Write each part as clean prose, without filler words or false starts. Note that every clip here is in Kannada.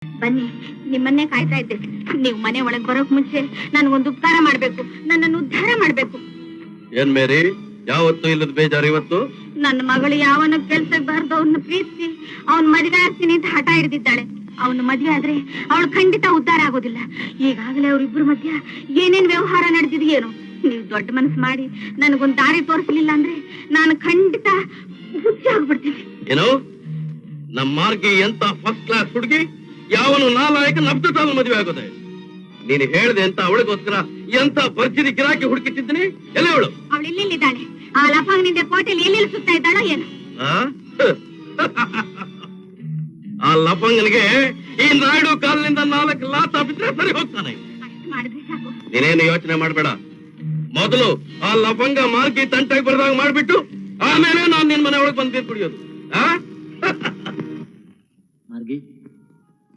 ಬನ್ನಿ, ನಿಮ್ಮನ್ನೇ ಕಾಯ್ತಾ ಇದ್ದೆ. ನೀವು ಮನೆ ಒಳಗೆ ಬರೋಕ್ ಮುಂಚೆ ನನ್ಗೊಂದು ಉಪಕಾರ ಮಾಡ್ಬೇಕು, ನನ್ನನ್ನು ಉದ್ಧಾರ ಮಾಡ್ಬೇಕು. ಏನ್ ಮೇರಿ, ಯಾವತ್ತು ಇಲ್ಲದ ಬೇಜಾರು ಇವತ್ತು? ನನ್ನ ಮಗಳು ಯಾವನ ಕೆಲ್ಸಕ್ಕೆ ಬಾರ್ದು ಅವನ್ನ ಪ್ರೀತಿಸಿ ಅವನ್ ಮದುವೆ ಆಗ್ತೀನಿ ಅಂತ ಹಠ ಹಿಡಿದಿದ್ದಾಳೆ. ಅವನು ಮದುವೆ ಆದ್ರೆ ಅವಳು ಖಂಡಿತ ಉದ್ಧಾರ ಆಗೋದಿಲ್ಲ. ಈಗಾಗಲೇ ಅವ್ರಿಬ್ರು ಮಧ್ಯ ಏನೇನ್ ವ್ಯವಹಾರ ನಡೆದಿದೆಯೇನೋ. ನೀವು ದೊಡ್ಡ ಮನಸ್ಸು ಮಾಡಿ ನನಗೊಂದು ದಾರಿ ತೋರಿಸಲಿಲ್ಲ ಅಂದ್ರೆ ನಾನು ಖಂಡಿತ ಹುಚ್ಚಿ ಆಗ್ಬಿಡ್ತೀನಿ. ಏನೋ ನಮ್ಮ ಮಾರ್ಗಿ ಎಂತ ಫಸ್ಟ್ ಕ್ಲಾಸ್ ಹುಡುಗಿ, ಯಾವನು ನಾಲಾಯಕ ನಬ್ದತಾಲ್ ಮದುವೆ ಆಗೋದೆ. ನೀನು ಹೇಳ್ದೆ ಅಂತ ಅವಳಿಗೋಸ್ಕರ ಎಂತ ಭರ್ಜರಿ ಗಿರಾಕಿ ಹುಡುಕಿಟ್ಟಿದ್ದೀನಿ. ಎಲ್ಲ ಅವಳು ಅವಳು ಇಲ್ಲಿದ್ದಾಳೆ. ಆ ಲಫಂಗ್ನಿಂದ ಕೋಟೆಲ್ ಎಲ್ಲೆಲ್ಲಿ ಸುತ್ತಾ ಇದ್ದಾಳೋ ಏನು. ಆ ಲಫಂಗನಿಗೆ ಈ ನಾಯ್ಡು ಕಾಲಿನಿಂದ 4 ಲಾತ್ ಬಿಟ್ರೆ ಸರಿ ಹೋಗ್ತಾನೆ. ನೀನೇನು ಯೋಚನೆ ಮಾಡ್ಬೇಡ. ಮೊದಲು ಆ ಲಫಂಗ ಮಾರ್ಗಿ ತಂಟಾಗಿ ಬರ್ದಾಗ ಮಾಡ್ಬಿಟ್ಟು ಆಮೇಲೆ ನಾನ್ ನಿನ್ ಮನೆ ಒಳಗೆ ಬಂದು ಕುಡಿಯೋದು. ಮಾರ್ಗಿ,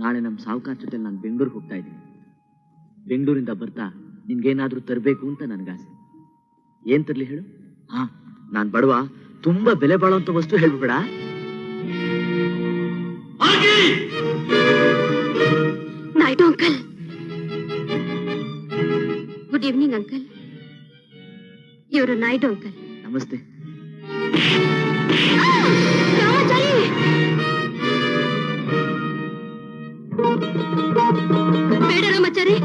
ನಾಳೆ ನಮ್ ಸಾವುಕಾರ ಜೊತೆ ನಾನು ಬೆಂಗಳೂರಿಗೆ ಹೋಗ್ತಾ ಇದ್ದೀನಿ. ಬೆಂಗಳೂರಿಂದ ಬರ್ತಾ ನಿನ್ಗೇನಾದ್ರೂ ತರಬೇಕು ಅಂತ ನನ್ಗಾಸೆ. ಏನ್ ತರ್ಲಿ ಹೇಳು? ನಾನ್ ಬಡವ, ತುಂಬಾ ಬೆಲೆ ಬಾಳುವಂತ ವಸ್ತು ಹೇಳ್ಬೇಡ. Naidu uncle, good evening uncle. ಇವರು ನಾಯ್ಡು ಅಂಕಲ್. ನಮಸ್ತೆ. ಬೇಡ Ramachari.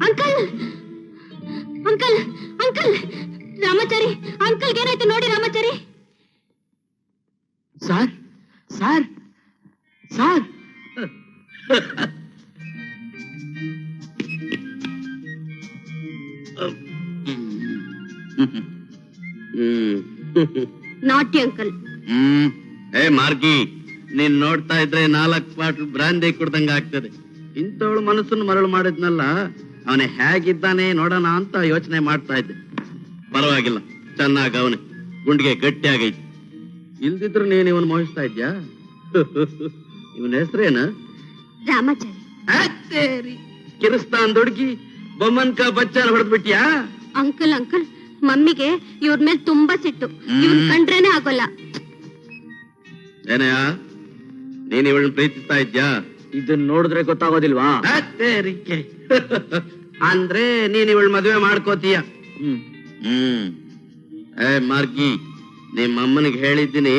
Uncle uncle uncle Ramachari, ಅಂಕಲ್ಗೆ ಏನಾಯ್ತು ನೋಡಿ ರಾಮಾಚಾರಿ. ಸಾರ್ ಸಾರ್ ಸಾರ್ ನಾಟಿ ಅಂಕಲ್. ಏ ಮಾರ್ಗಿ, ನೀನ್ ನೋಡ್ತಾ ಇದ್ರೆ 4 ಬಾಟ್ಲ್ ಬ್ರಾಂದಿ ಕುಡ್ದಂಗ ಆಗ್ತದೆ. ಇಂಥವಳು ಮನಸ್ಸನ್ನು ಮರಳು ಮಾಡಿದ್ನಲ್ಲ, ಅವನೇ ಹೇಗಿದ್ದಾನೆ ನೋಡೋಣ ಅಂತ ಯೋಚನೆ ಮಾಡ್ತಾ ಇದ್ದೆ. ಪರವಾಗಿಲ್ಲ, ಚೆನ್ನಾಗ ಅವನೇ ಗುಂಡಿಗೆ ಗಟ್ಟಿ ಆಗೈತಿ. ಇಲ್ದಿದ್ರು ನೀನ್ ಇವನ್ ಮೋಹಿಸ್ತಾ ಇದ್ಯಾ? ಇವನ ಹೆಸರೇನ? ರಾಮಾಚಾರಿ. ಕಿರಿಸ್ತಾನ್ ದುಡ್ಗಿ ಬೊಮ್ಮನ್ಕ ಬಚ್ಚಾನ ಹೊಡೆದ್ಬಿಟ್ಯಾ? ಅಂಕಲ್ ಅಂಕಲ್, ಮಮ್ಮಿಗೆ ಇವ್ರ ಮೇಲೆ ತುಂಬಾ ಸಿಟ್ಟು. ಇವ್ನ ಕಂಡ್ರೇನೆ ಆಗೋಲ್ಲ. ಏನಯ್ಯ, ನೀನ್ ಇವಳನ್ನ ಪ್ರೀತಿಸ್ತಾ ಇದ್ಯಾ? ಇದನ್ನ ನೋಡಿದ್ರೆ ಗೊತ್ತಾಗೋದಿಲ್ವಾ? ಅಂದ್ರೆ ನೀನ್ ಇವಳ ಮದುವೆ ಮಾಡ್ಕೋತೀಯ? ಏ ಮಾರ್ಗಿ, ನಿಮ್ಮ ಅಮ್ಮನಿಗೆ ಹೇಳಿದ್ದೀನಿ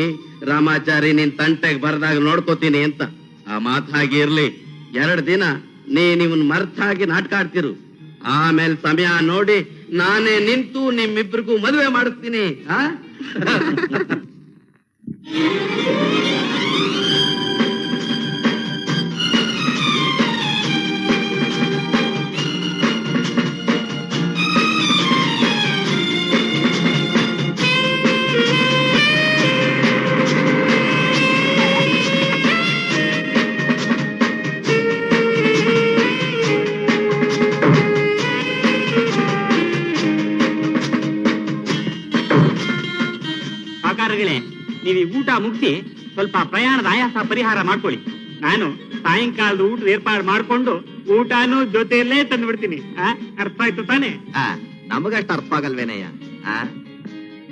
ರಾಮಾಚಾರಿ ನಿನ್ ತಂಟೆಗೆ ಬರ್ದಾಗ ನೋಡ್ಕೋತೀನಿ ಅಂತ. ಆ ಮಾತ್ ಹಾಗೆ ಇರ್ಲಿ. 2 ದಿನ ನೀನ್ ಇವನ್ ಮರ್ತಾಗಿ ನಾಟಕ ಆಡ್ತಿರು. ಆಮೇಲೆ ಸಮಯ ನೋಡಿ ನಾನೇ ನಿಂತು ನಿಮ್ಮಿಬ್ರಿಗೂ ಮದುವೆ ಮಾಡಿಸ್ತೀನಿ. ನೀವು ಊಟ ಮುಗಿಸಿ ಸ್ವಲ್ಪ ಪ್ರಯಾಣದ ಆಯಾಸ ಪರಿಹಾರ ಮಾಡ್ಕೊಳ್ಳಿ. ನಾನು ಸಾಯಂಕಾಲದ ಊಟದ ಏರ್ಪಾಡು ಮಾಡ್ಕೊಂಡು ಊಟನೂ ಜೊತೆಯಲ್ಲೇ ತಂದು ಬಿಡ್ತೀನಿ. ಅರ್ಥ ಆಯ್ತು ತಾನೆ? ನಮಗಷ್ಟು ಅರ್ಥ ಆಗಲ್ವೇನಯ್ಯ.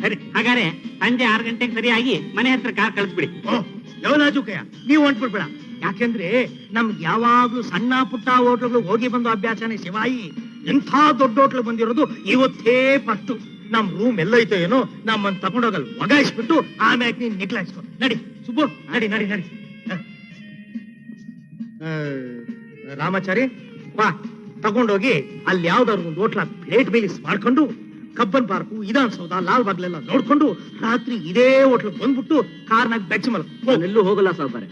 ಸರಿ, ಹಾಗಾದ್ರೆ ಸಂಜೆ 6 ಗಂಟೆಗೆ ಸರಿಯಾಗಿ ಮನೆ ಹತ್ರ ಕಾರ್ ಕಳಿಸ್ಬಿಡಿ. ಯೋನಾಜುಕಯ್ಯ, ನೀವು ಹೊಂಟ್ಬಿಡ್ಬೇಡ. ಯಾಕೆಂದ್ರೆ ನಮ್ಗೆ ಯಾವಾಗ್ಲೂ ಸಣ್ಣ ಪುಟ್ಟ ಹೋಟ್ಲುಗಳು ಹೋಗಿ ಬಂದು ಅಭ್ಯಾಸನೇ ಶಿವಾಯಿ. ಎಂಥ ದೊಡ್ಡ ಹೋಟ್ಲು ಬಂದಿರೋದು ಇವತ್ತೇ ಫಸ್ಟ್. ನಮ್ ರೂಮ್ ಎಲ್ಲೈತೋ ಏನೋ, ನಮ್ಮನ್ನ ತಗೊಂಡೋಗಲ್ ಒಗಾಯಿಸ್ಬಿಟ್ಟು ಆಮ್ಯಾಗ ನೀನ್ ನಿಕ್ಲಾಯಿಸ್ಕೊ. ನಡಿ ಸುಬ್ಬು, ನಡಿ ನಡಿ ನಡಿ. ರಾಮಾಚಾರಿ, ಬಾ, ತಗೊಂಡೋಗಿ ಅಲ್ಲಿ ಯಾವ್ದಾದ್ರು ಒಂದು ಹೋಟ್ಲ ಪ್ಲೇಟ್ ಬೇಲಿಸ್ ಮಾಡ್ಕೊಂಡು ಕಬ್ಬನ್ ಪಾರ್ಕು, ವಿಧಾನಸೌಧ, ಲಾಲ್ ಬಾಗ್ಲೆಲ್ಲ ನೋಡ್ಕೊಂಡು ರಾತ್ರಿ ಇದೇ ಹೋಟ್ಲ್ ಬಂದ್ಬಿಟ್ಟು ಕಾರ್ನಾಗ ಬೆಚ್ಚ ಮಲ. ಎಲ್ಲೂ ಹೋಗಲ್ಲ ಸಾವುಕಾರೆ.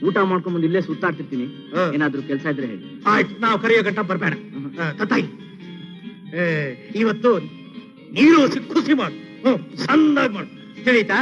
ಊಟ ಮಾಡ್ಕೊಂಡ್ ಬಂದು ಇಲ್ಲೇ ಸುತ್ತಾಡ್ತಿರ್ತೀನಿ. ಏನಾದ್ರೂ ಕೆಲಸ ಇದ್ರೆ ಹೇಳಿ. ಆಯ್ತು, ನಾವು ಕರೆಯೋ ಗಂಟ ಬರ್ಬೇಡ. ತತ್ತಾಯಿ, ಇವತ್ತು ನೀರು ಖುಷಿ ಮಾಡು, ಚಂದಾಗಿ ಮಾಡು, ತಿಳಿತಾ?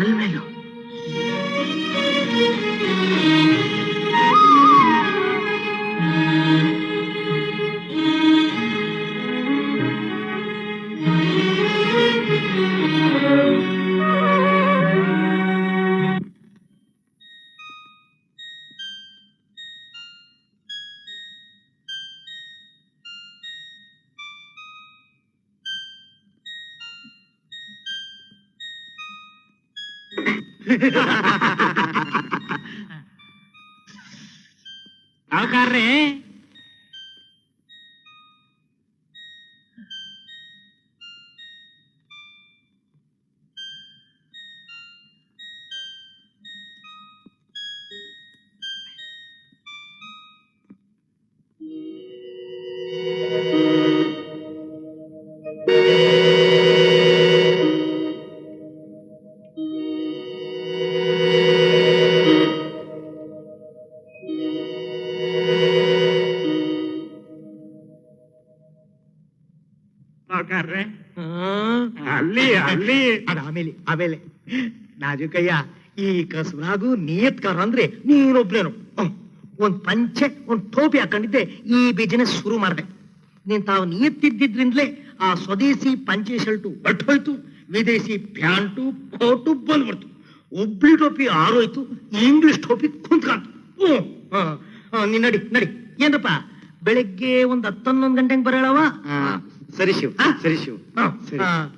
ಅಲ್ಮೇಲು ಸಾವುಕಾರ್ರೆ, ಸಾವುಕಾರ್ರೆ, ಅಲ್ಲಿ ಅಲ್ಲಿ ಅದ ಆಮೇಲೆ ನಾಜುಕಯ್ಯ, ಈ ಕಸಬರಾಗು ನಿಯತ್ಕಾರ ಅಂದ್ರೆ ನೀನೊಬ್ನೇನು. ಒಂದ್ ಪಂಚೆ ಒಂದ್ ಟೋಪಿ ಹಾಕೊಂಡಿದ್ದೆ ಈ ಬಿಸಿನೆಸ್ ಶುರು ಮಾಡ್ದೆ. ನೀನ್ ತಾವು ನಿಯತ್ತಿದ್ದಿದ್ರಿಂದಲೇ ಆ ಸ್ವದೇಶಿ ಪಂಚೆ ಶರ್ಟು ಬಟ್ ಹೋಯ್ತು, ವಿದೇಶಿ ಪ್ಯಾಂಟು ಕೋಟು ಬಂದ್ಬಿಡ್ತು, ಒಬ್ಳಿ ಟೋಪಿ ಆರೋಯ್ತು, ಇಂಗ್ಲಿಷ್ ಟೋಪಿ ಕುಂತ್ಕಾಂತು. ನೀನ್ ನಡಿ ನಡಿ. ಏನಪ್ಪ ಬೆಳಿಗ್ಗೆ ಒಂದ್ 10-11 ಗಂಟೆಗೆ ಬರೋಳವ? ಸರಿ ಶಿವ್, ಸರಿ ಶಿವ್.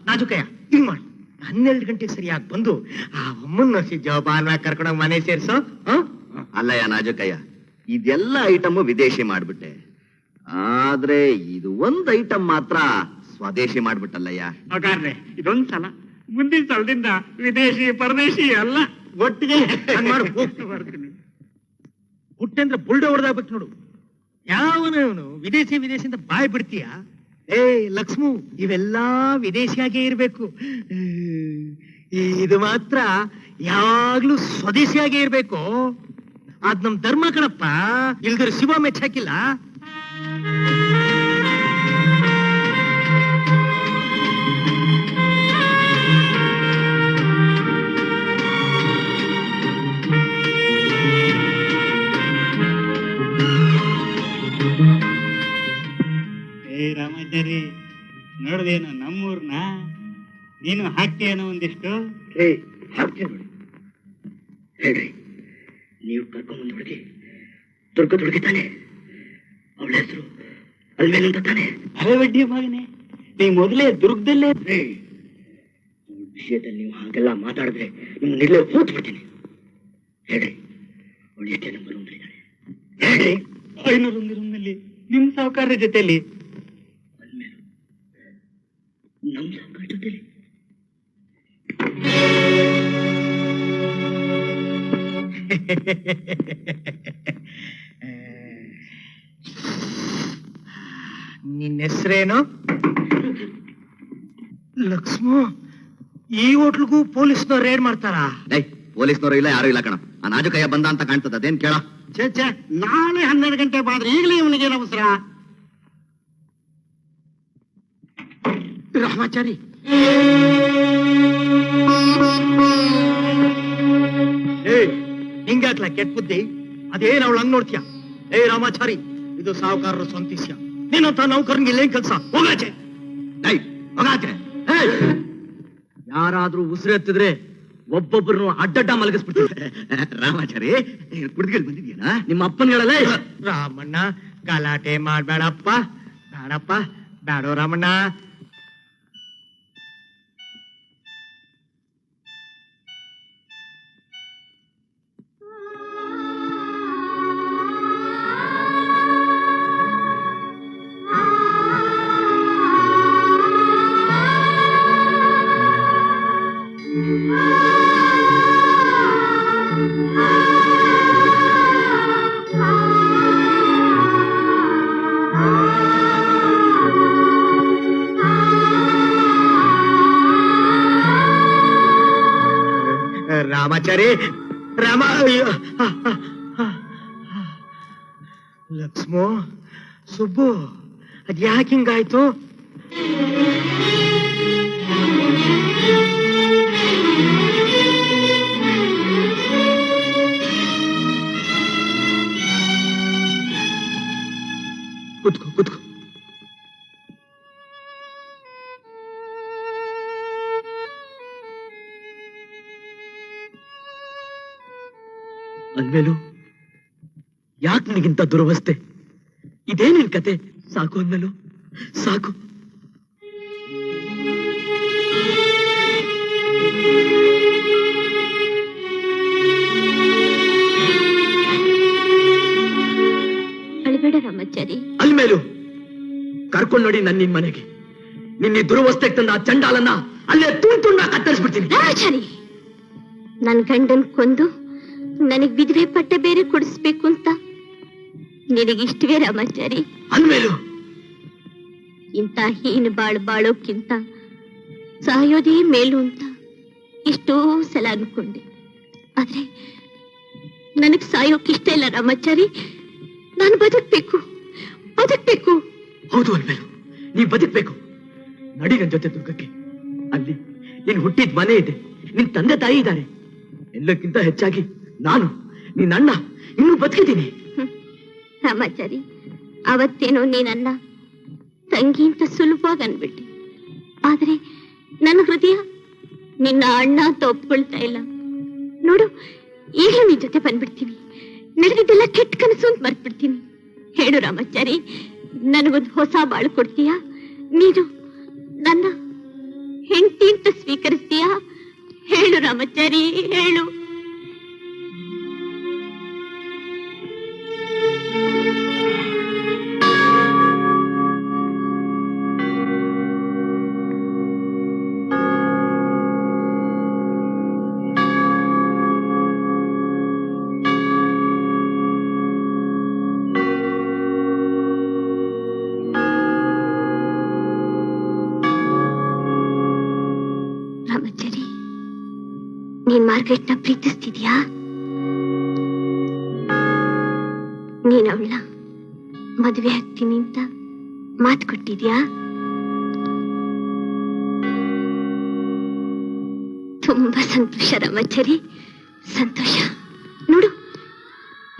ನಾಜುಕಯ್ಯ ಹಿಂಗ್ ಮಾಡಿ, 12 ಗಂಟೆಗೆ ಸರಿಯಾಗಿ ಬಂದು ಆ ಅಮ್ಮನ್ನ ಜವಾಬಾನ ಕರ್ಕೊಂಡೋಗಿ ಮನೆ ಸೇರ್ಸೋ. ಅಲ್ಲಯ್ಯ ನಾಜುಕಯ್ಯ, ಇದೆಲ್ಲ ಐಟಮ್ ವಿದೇಶಿ ಮಾಡ್ಬಿಟ್ಟೆ, ಆದ್ರೆ ಇದು ಒಂದ್ ಐಟಮ್ ಮಾತ್ರ ಸ್ವದೇಶಿ ಮಾಡ್ಬಿಟ್ಟಲ್ಲಯ್ಯ. ಸಾವುಕಾರ್ರೆ, ಇದೊಂದ್ ಸಲ, ಮುಂದಿನ ಸಲದಿಂದ ವಿದೇಶಿ ಪರದೇಶಿ ಎಲ್ಲ ಒಟ್ಟಿಗೆ ಹಂಗ್ ಮಾಡು. ಬರ್ತೀನಿ. ಹುಟ್ಟೆ ಅಂದ್ರೆ ಬುಲ್ಡೆ ಹೊಡೆದಾಗ್ಬೇಕು ನೋಡು. ಯಾವನವನು ವಿದೇಶಿ ಅಂತ ಬಾಯ್ ಬಿಡ್ತೀಯ? ಏ ಲಕ್ಷ್ಮು, ಇವೆಲ್ಲಾ ವಿದೇಶಿಯಾಗೇ ಇರ್ಬೇಕು. ಇದು ಮಾತ್ರ ಯಾವಾಗ್ಲೂ ಸ್ವದೇಶಿಯಾಗೇ ಇರ್ಬೇಕು. ಅದ್ ನಮ್ ಧರ್ಮ ಕಣಪ್ಪ, ಇಲ್ದ್ರ ಶಿವ ಮೆಚ್ಚಾಕಿಲ್ಲ. ರಾಮಾಚಾರಿ, ನೋಡ್ದೇನು ನಮ್ಮೂರ್ನ? ನೀನು ಹಾಕ್ತೀಯನೋ ಒಂದಿಷ್ಟು? ಹಾಕ್ತೀನಿ ನೋಡಿ. ಹೇಳ್ರಿ, ನೀವು ಕರ್ಕೊಂಬಂದು ಹುಡುಗಿ ದುರ್ಗದ ಹುಡುಗಿ ತಾನೆ? ಅವಳ ಹೆಸರು ಅಲ್ಮೇಲು ಅಂತ ತಾನೆ? ಹಳೆಬಡ್ಡಿ ಮಗನೆ, ನೀ ಮೊದಲೇ ದುರ್ಗದಲ್ಲೇ. ವಿಷಯದಲ್ಲಿ ನೀವು ಹಾಗೆಲ್ಲ ಮಾತಾಡಿದ್ರೆ ನಿಮ್ಮನ್ನ ಇಲ್ಲೇ ಹೋತ್ ಬಿಡ್ತೀನಿ. ಹೇಳ್ರಿ, ಅವಳು ಎಷ್ಟೇ ನಂಬರ್ ಒಂದಿದ್ದಾಳೆ? ಹೇಳ್ರಿ. 501 ರೂಮ್ನಲ್ಲಿ ನಿಮ್ ಸಾವುಕಾರ ಜೊತೆಲಿ. ಅಲ್ಮೇಲು ನಮ್ ಸಾವುಕಾರ ಜೊತೆಲಿ? ನಿನ್ನ ಹೆಸರೇನು? ಲಕ್ಷ್ಮು, ಈ ಹೋಟ್ಲ್ಗೂ ಪೊಲೀಸ್ನವ್ರು ರೇಡ್ ಮಾಡ್ತಾರಾ? ಪೊಲೀಸ್ನವರು ಇಲ್ಲ, ಯಾರು ಇಲ್ಲ ಕಣ. ಆ ನಾಜುಕಯ್ಯ ಬಂದ ಅಂತ ಕಾಣ್ತದ, ಅದೇನ್ ಕೇಳ? ಛೇ, ನಾಳೆ 12 ಗಂಟೆ ಬಾದ್ರೆ ಈಗಲೇ ಇವನಿಗೆ ಅವಸರ? ರಾಮಾಚಾರಿ, ಹಿಂಗಾಕ್ಲ ಕೆಟ್ಟ ಬುದ್ಧಿ? ಅದೇನ್ ಅವಳು ಹಂಗ್ ನೋಡ್ತೀಯ? ಏ ರಾಮಾಚಾರಿ, ಇದು ಸಾವುಕಾರರ ಸ್ವಂತಿಸ್ಯ. ನೀನಂತ ನೌಕರನ್ಗೆ ಇಲ್ಲೇನ್ ಕೆಲ್ಸ? ಹೋಗಾಚೆ, ಹೋಗಾಚೆ. ಯಾರಾದ್ರೂ ಉಸಿರೆತ್ತಿದ್ರೆ ಒಬ್ಬೊಬ್ಬರನ್ನು ಅಡ್ಡಡ್ಡ ಮಲಗಿಸ್ಬಿಡ್ತೀವಿ. ರಾಮಾಚಾರಿ, ಕುಡ್ದಿಗೆಲ್ ಬಂದಿದ್ಯಾ? ನಿಮ್ಮ ಅಪ್ಪನ್ಗಳಲ್ಲೇ. ರಾಮಣ್ಣ, ಗಲಾಟೆ ಮಾಡ್ಬೇಡಪ್ಪ. ಬೇಡಪ್ಪ, ಬೇಡೋ ರಾಮಣ್ಣ. ರಾಮಾಚಾರಿ, ರಾಮ, ಲಕ್ಷ್ಮೋ, ಸುಬ್ಬು, ಅದ್ಯಾಕೆ ಹಿಂಗಾಯ್ತು? ಕೂತ್ಕೋ ಕೂತ್ಕೋ. ಅಲ್ಮೇಲು ಯಾಕೆ ನಿನಗಿಂತ ದುರವಸ್ಥೆ? ಇದೇ ನಿನ್ ಕತೆ? ಸಾಕು ಅಲ್ಮೇಲು, ಸಾಕು. ಅಳಬೇಡ ರಾಮಾಚಾರಿ. ಅಲ್ಮೇಲು ಕರ್ಕೊಂಡು ನೋಡಿ ನನ್ನ ನಿನ್ ಮನೆಗೆ. ನಿನ್ನೆ ದುರವಸ್ಥೆಗೆ ತಂದ ಆ ಚಂಡಾಲನ್ನ ಅಲ್ಲೇ ತುಂಡ ಕತ್ತರಿಸ್ಬಿಡ್ತೀನಿ. ರಾಮಾಚಾರಿ, ನನ್ ಗಂಡನ್ ಕೊಂದು ನನಗ್ ವಿಧವೆ ಪಟ್ಟ ಬೇರೆ ಕೊಡಿಸ್ಬೇಕು ಅಂತ ನಿನಗಿಷ್ಟವೇ ರಾಮಾಚಾರಿ? ಅಲ್ಮೇಲು ಇಂಥ ಹೀನ ಬಾಳೋಕ್ಕಿಂತ ಸಾಯೋದೇ ಮೇಲು ಅಂತ ಎಷ್ಟೋ ಸಲ ಅನ್ಕೊಂಡೆ. ಆದ್ರೆ ನನಗ್ ಸಾಯೋಕ್ಕಿಷ್ಟ ಇಲ್ಲ ರಾಮಾಚಾರಿ. ನಾನು ಬದುಕ್ಬೇಕು. ಹೌದು ಅಲ್ಮೇಲು, ನೀ ಬದುಕ್ಬೇಕು. ನಡಿ ನನ್ ಜೊತೆ ದುರ್ಗಕ್ಕೆ. ಅಲ್ಲಿ ನೀನ್ ಹುಟ್ಟಿದ ಮನೆ ಇದೆ, ನಿನ್ ತಂದೆ ತಾಯಿ ಇದ್ದಾರೆ. ಎಲ್ಲಕ್ಕಿಂತ ಹೆಚ್ಚಾಗಿ ನಾನು, ನಿನ್ನ ಅಣ್ಣ ಇನ್ನೂ ಬದುಕಿದ್ದೀನಿ. ರಾಮಾಚಾರಿ, ಅವತ್ತೇನೋ ನೀನನ್ನ ತಂಗಿ ಅಂತ ಸುಲಭವಾಗಿ ಅನ್ಬಿಟ್ಟೆ. ಆದ್ರೆ ನನ್ನ ಹೃದಯ ನಿನ್ನ ಅಣ್ಣ ಅಂತ ಒಪ್ಕೊಳ್ತಾ ಇಲ್ಲ. ನೋಡು, ಈಗಲೂ ನಿನ್ ಜೊತೆ ಬಂದ್ಬಿಡ್ತೀನಿ. ನಡೆದಿದ್ದೆಲ್ಲ ಕೆಟ್ಟ ಕನಸು ಅಂತ ಮರ್ತ್ಬಿಡ್ತೀನಿ. ಹೇಳು ರಾಮಾಚಾರಿ, ನನಗೊಂದು ಹೊಸ ಬಾಳು ಕೊಡ್ತೀಯಾ? ನೀನು ನನ್ನ ಹೆಂಡತಿ ಅಂತ ಸ್ವೀಕರಿಸ್ತೀಯಾ? ಹೇಳು ರಾಮಾಚಾರಿ, ಹೇಳು. ರಾಮಾಚಾರಿ, ನೀನ್ ಮಾರ್ಗರೆಟ್ನ ಪ್ರೀತಿಸ್ತಿದ್ಯಾ? ನೀನ್ ಅವಳ ಮದುವೆ ಆಗ್ತೀನಿ ಅಂತ ಮಾತು ಕೊಟ್ಟಿದ್ಯಾ? ತುಂಬಾ ಸಂತೋಷ ರಾಮಾಚಾರಿ, ಸಂತೋಷ. ನೋಡು,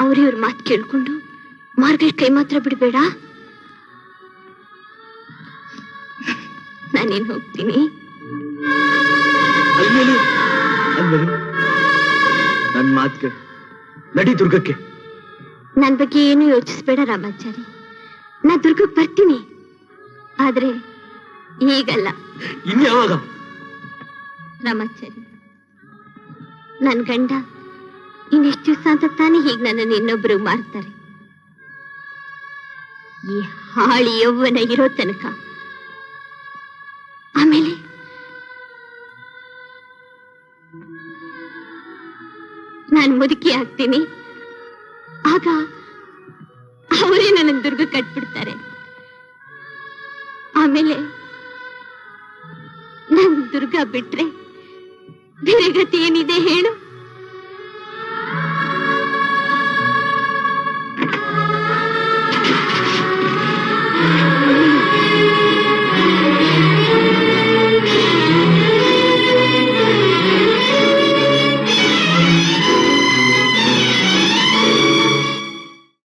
ಅವ್ರಿವ್ರ ಮಾತು ಕೇಳ್ಕೊಂಡು ಮಾರ್ಗರೆಟ್ ಕೈ ಮಾತ್ರ ಬಿಡ್ಬೇಡ. ನಾನೇನ್ ಹೋಗ್ತೀನಿ. ಅಲ್ಮೇಲು, ನನ್ ಮಾತ್ಗೆ ನಡಿ ದುರ್ಗಕ್ಕೆ. ನನ್ ಬಗ್ಗೆ ಏನು ಯೋಚಿಸ್ಬೇಡ ರಾಮಾಚಾರಿ. ನಾ ದುರ್ಗಕ್ಕೆ ಬರ್ತೀನಿ. ಆದ್ರೆ ಈಗಲ್ಲ. ಇನ್ಯಾವಾಗ? ರಾಮಾಚಾರಿ, ನನ್ ಗಂಡ ಇನ್ನೆಷ್ಟು ದಿವಸ ಅಂತ ತಾನೇ ಹೀಗೆ ನನ್ನನ್ನು ಇನ್ನೊಬ್ರು ಮಾರ್ತಾರೆ. ಈ ಹಾಳಿ ಯೌವನ ಇರೋ ತನಕ. ಆಮೇಲೆ ನಾನು ಮುದುಕಿ ಆಗ್ತೀನಿ. ಆಗ ಅವರೇ ನನ್ನ ದುರ್ಗ ಕಟ್ಬಿಡ್ತಾರೆ. ಆಮೇಲೆ ನನ್ ದುರ್ಗ ಬಿಟ್ರೆ ಬೇರೆ ಗತಿ ಏನಿದೆ ಹೇಳು?